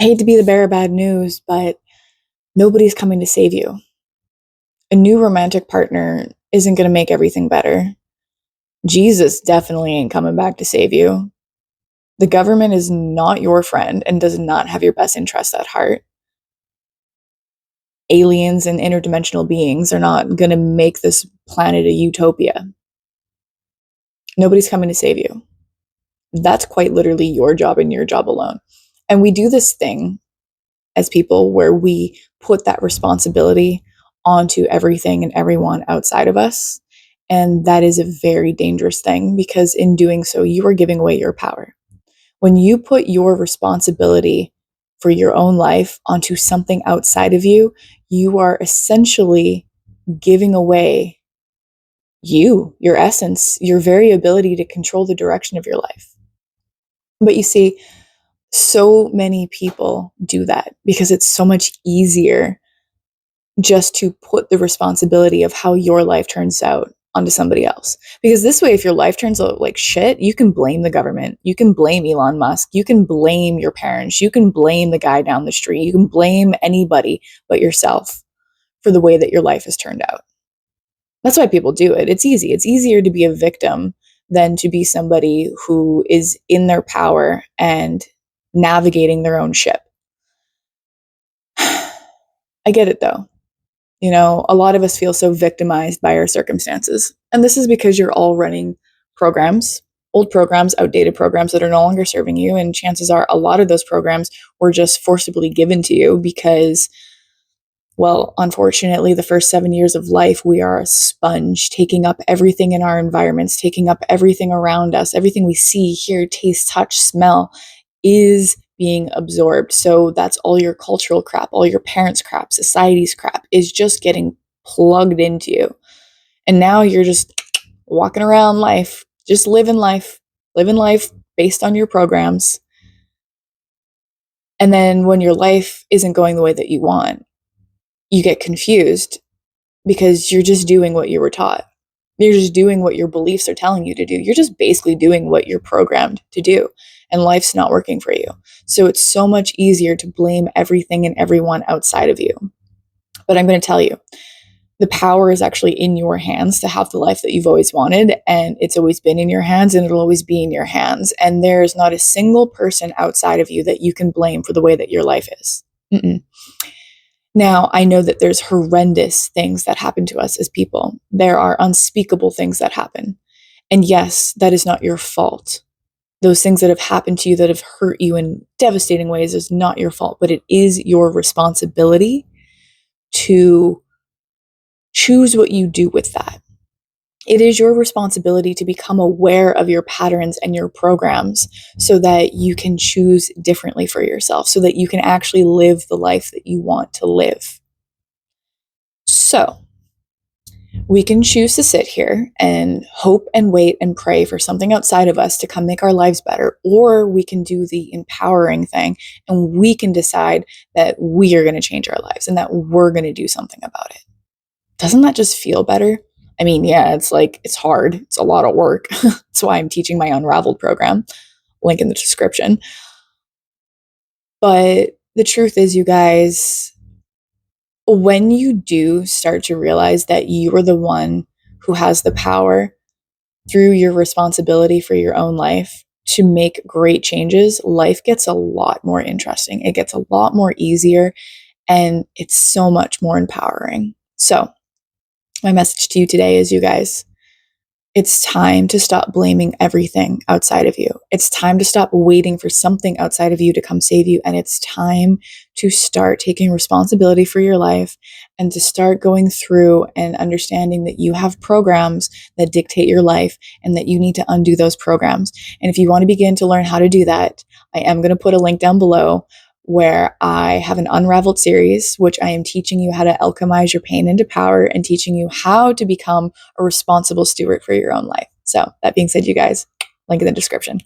I hate to be the bearer of bad news, but nobody's coming to save you. A new romantic partner isn't going to make everything better. Jesus definitely ain't coming back to save you. The government is not your friend and does not have your best interests at heart. Aliens and interdimensional beings are not going to make this planet a utopia. Nobody's coming to save you. That's quite literally your job and your job alone. And we do this thing as people where we put that responsibility onto everything and everyone outside of us. And that is a very dangerous thing, because in doing so, you are giving away your power. When you put your responsibility for your own life onto something outside of you, you are essentially giving away your essence, your very ability to control the direction of your life. But you see, so many people do that because it's so much easier just to put the responsibility of how your life turns out onto somebody else. Because this way, if your life turns out like shit, you can blame the government. You can blame Elon Musk. You can blame your parents. You can blame the guy down the street. You can blame anybody but yourself for the way that your life has turned out. That's why people do it. It's easy. It's easier to be a victim than to be somebody who is in their power and navigating their own ship. I get it though. You know, a lot of us feel so victimized by our circumstances. And this is because you're all running programs, old programs, outdated programs that are no longer serving you. And chances are a lot of those programs were just forcibly given to you because, well, unfortunately, the first 7 years of life, we are a sponge, taking up everything in our environments, taking up everything around us. Everything we see, hear, taste, touch, smell is being absorbed. So that's all your cultural crap, all your parents' crap, society's crap is just getting plugged into you. And now you're just walking around life, just living life based on your programs. And then when your life isn't going the way that you want, you get confused because you're just doing what you were taught. You're just doing what your beliefs are telling you to do. You're just basically doing what you're programmed to do, and life's not working for you. So it's so much easier to blame everything and everyone outside of you. But I'm going to tell you, the power is actually in your hands to have the life that you've always wanted, and it's always been in your hands, and it'll always be in your hands. And there's not a single person outside of you that you can blame for the way that your life is. Now, I know that there's horrendous things that happen to us as people. There are unspeakable things that happen. And yes, that is not your fault. Those things that have happened to you that have hurt you in devastating ways is not your fault, but it is your responsibility to choose what you do with that. It is your responsibility to become aware of your patterns and your programs so that you can choose differently for yourself, so that you can actually live the life that you want to live. So, we can choose to sit here and hope and wait and pray for something outside of us to come make our lives better, or we can do the empowering thing and we can decide that we are going to change our lives and that we're going to do something about it. Doesn't that just feel better? I mean, yeah, it's hard. It's a lot of work. That's why I'm teaching my UNRAVEL program. Link in the description. But the truth is, you guys, when you do start to realize that you are the one who has the power through your responsibility for your own life to make great changes, life gets a lot more interesting. It gets a lot more easier, and it's so much more empowering. So, my message to you today is, you guys, it's time to stop blaming everything outside of you. It's time to stop waiting for something outside of you to come save you. And it's time to start taking responsibility for your life and to start going through and understanding that you have programs that dictate your life and that you need to undo those programs. And if you want to begin to learn how to do that, I am going to put a link down below where I have an Unraveled series, which I am teaching you how to alchemize your pain into power and teaching you how to become a responsible steward for your own life. So that being said, you guys, link in the description.